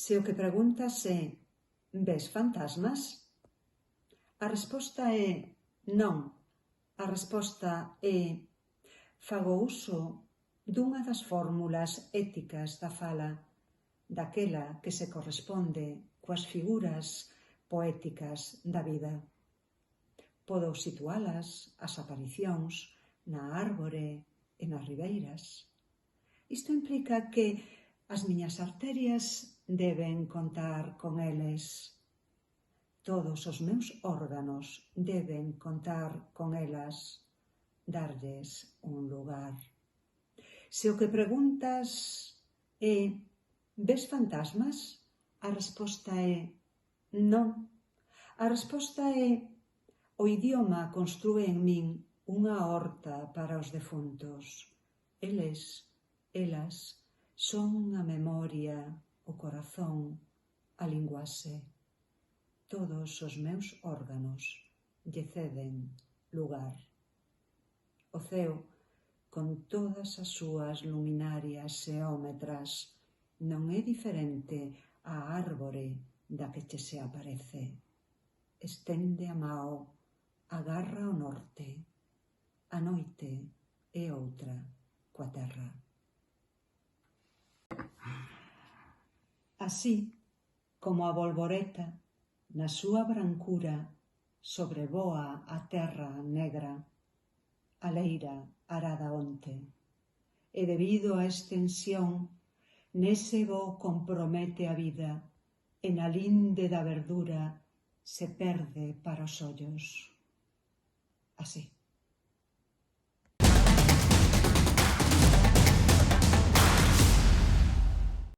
Se o que preguntas é ves fantasmas? A resposta é non. A resposta é fago uso dunha das fórmulas éticas da fala, daquela que se corresponde coas figuras poéticas da vida. Podo situalas, as aparicións, na árbore e nas ribeiras. Isto implica que as miñas arterias deben contar con eles. Todos os meus órganos deben contar con elas, darlles un lugar. Se o que preguntas é ves fantasmas? A resposta é non. A resposta é o idioma constrúe en min unha horta para os defuntos. Eles, elas, son a memoria, o corazón, a linguaxe. Todos os meus órganos lle ceden lugar. O ceo, con todas as súas luminarias xeómetras, non é diferente á árbore da que che se aparece. Estende a mao, agarra o norte. A noite é outra coa terra. Así como a bolboreta, na súa brancura, sobrevoa a terra negra, a leira arada onte, e debido á extensión, nese voo compromete a vida, e na linde da verdura se perde para os ollos. Así.